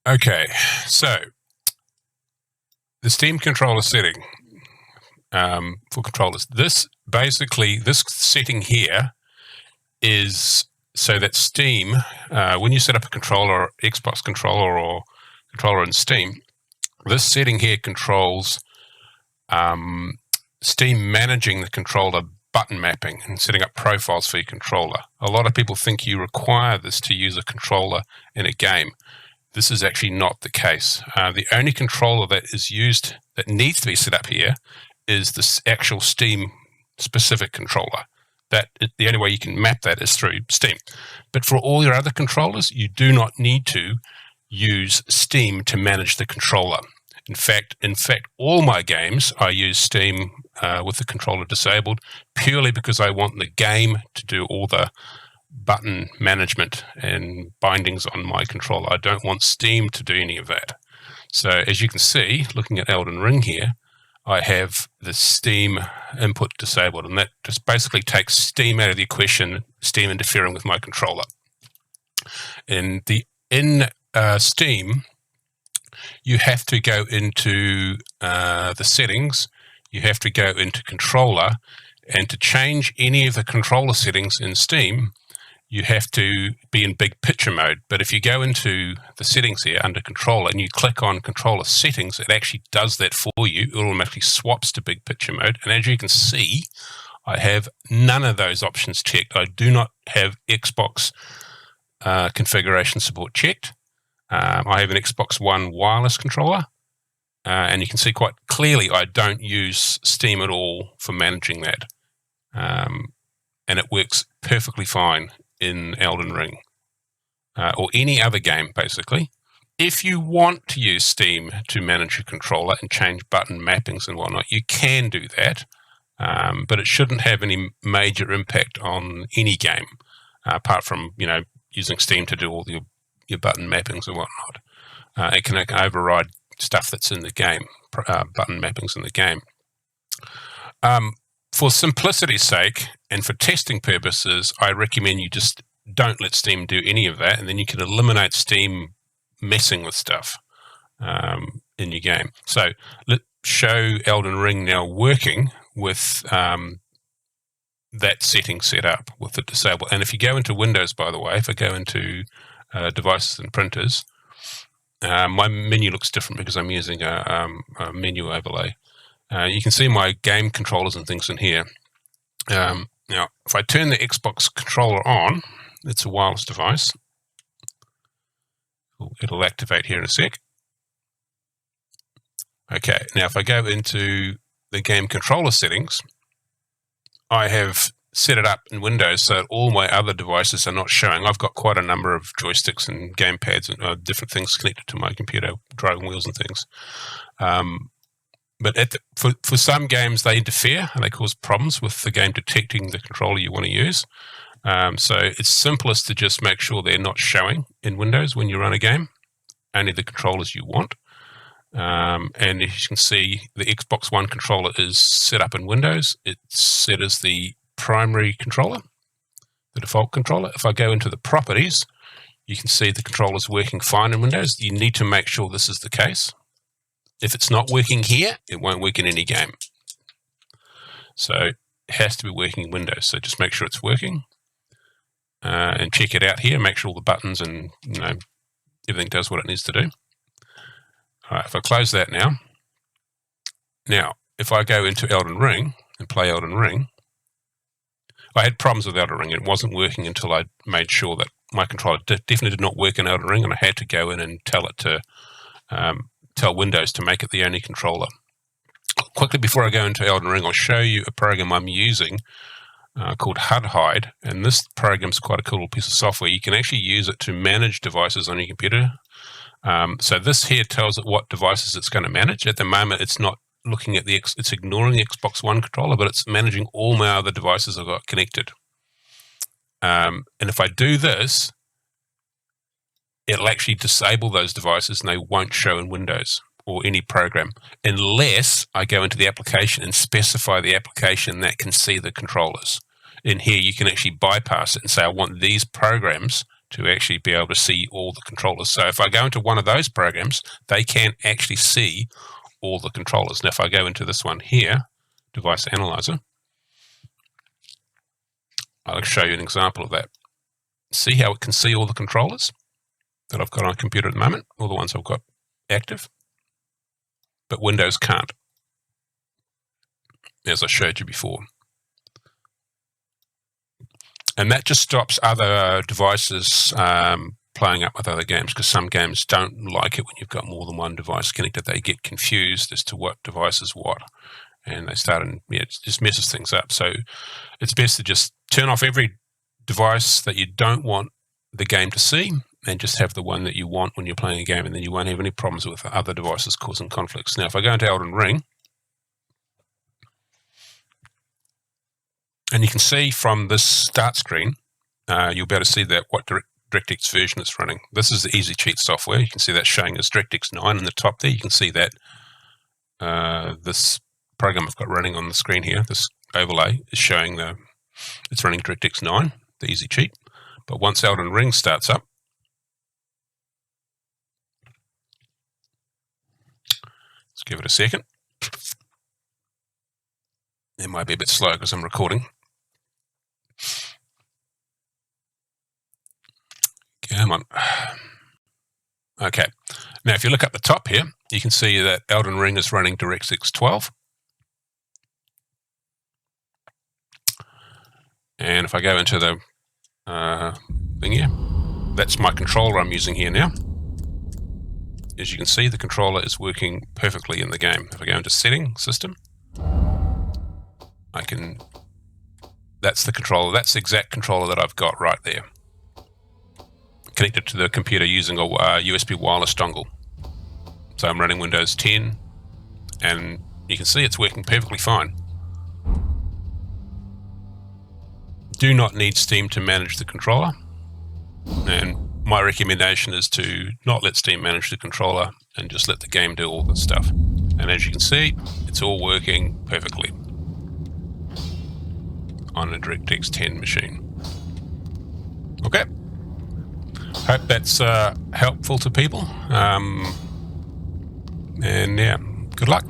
Okay, so the Steam controller setting for controllers. This setting here is so that Steam, when you set up a controller, Xbox controller or controller in Steam, this setting here controls Steam managing the controller button mapping and setting up profiles for your controller. A lot of people think you require this to use a controller in a game. This is actually not the case. The only controller that is used, that needs to be set up here, is this actual Steam specific controller. The only way you can map that is through Steam. But for all your other controllers, you do not need to use Steam to manage the controller. In fact, all my games, I use Steam with the controller disabled purely because I want the game to do all the button management and bindings on my controller. I don't want Steam to do any of that. So as you can see, looking at Elden Ring here, I have the Steam input disabled, and that just basically takes Steam out of the equation, Steam interfering with my controller. In Steam, you have to go into the settings, you have to go into controller, and to change any of the controller settings in Steam, you have to be in big picture mode. But if you go into the settings here under controller and you click on controller settings, it actually does that for you. It automatically swaps to big picture mode. And as you can see, I have none of those options checked. I do not have Xbox configuration support checked. I have an Xbox One wireless controller. And you can see quite clearly I don't use Steam at all for managing that. And it works perfectly fine in Elden Ring or any other game, basically. If you want to use Steam to manage your controller and change button mappings and whatnot, you can do that, but it shouldn't have any major impact on any game, apart from using Steam to do all your button mappings and whatnot. It can override stuff that's in the game, button mappings in the game. For simplicity's sake and for testing purposes, I recommend you just don't let Steam do any of that, and then you can eliminate Steam messing with stuff in your game. So let's show Elden Ring now working with that setting set up with the disable. And if you go into Windows, by the way, if I go into devices and printers, my menu looks different because I'm using a menu overlay. You can see my game controllers and things in here. Now, if I turn the Xbox controller on, it's a wireless device. It'll activate here in a sec. Okay, now if I go into the game controller settings, I have set it up in Windows so that all my other devices are not showing. I've got quite a number of joysticks and gamepads and different things connected to my computer, driving wheels and things. But for some games, they interfere and they cause problems with the game detecting the controller you want to use. So it's simplest to just make sure they're not showing in Windows when you run a game, only the controllers you want. And as you can see, the Xbox One controller is set up in Windows. It's set as the primary controller, the default controller. If I go into the properties, you can see the controller's working fine in Windows. You need to make sure this is the case. If it's not working here, it won't work in any game. So it has to be working in Windows. So just make sure it's working and check it out here. Make sure all the buttons and everything does what it needs to do. All right, if I close that now, if I go into Elden Ring and play Elden Ring, I had problems with Elden Ring. It wasn't working until I made sure that my controller definitely did not work in Elden Ring, and I had to go in and tell it to tell Windows to make it the only controller. Quickly before I go into Elden Ring, I'll show you a program I'm using called Hidhide, and this program's quite a cool piece of software. You can actually use it to manage devices on your computer. So this here tells it what devices it's going to manage. At the moment, it's not looking at it's ignoring the Xbox One controller, but it's managing all my other devices I've got connected. And if I do this, it'll actually disable those devices and they won't show in Windows or any program unless I go into the application and specify the application that can see the controllers. In here, you can actually bypass it and say, I want these programs to actually be able to see all the controllers. So if I go into one of those programs, they can actually see all the controllers. Now, if I go into this one here, Device Analyzer, I'll show you an example of that. See how it can see all the controllers that I've got on a computer at the moment, all the ones I've got active, but Windows can't, as I showed you before. And that just stops other devices playing up with other games, because some games don't like it when you've got more than one device connected. They get confused as to what device is what, and they start, and it just messes things up. So it's best to just turn off every device that you don't want the game to see, and just have the one that you want when you're playing a game, and then you won't have any problems with other devices causing conflicts. Now, if I go into Elden Ring, and you can see from this start screen, you'll be able to see that what DirectX version it's running. This is the Easy Cheat software. You can see that showing as DirectX 9 in the top there. You can see that this program I've got running on the screen here, this overlay, is showing it's running DirectX 9, the Easy Cheat. But once Elden Ring starts up, let's give it a second. It might be a bit slow because I'm recording. Come on. Okay. Now, if you look up the top here, you can see that Elden Ring is running DirectX 12. And if I go into the thing here, that's my controller I'm using here now. As you can see, the controller is working perfectly in the game. If I go into Setting, System, that's the controller. That's the exact controller that I've got right there, connected to the computer using a USB wireless dongle. So I'm running Windows 10, and you can see it's working perfectly fine. Do not need Steam to manage the controller, and my recommendation is to not let Steam manage the controller and just let the game do all the stuff. And as you can see, it's all working perfectly on a DirectX 10 machine. Okay. Hope that's helpful to people. And yeah, good luck.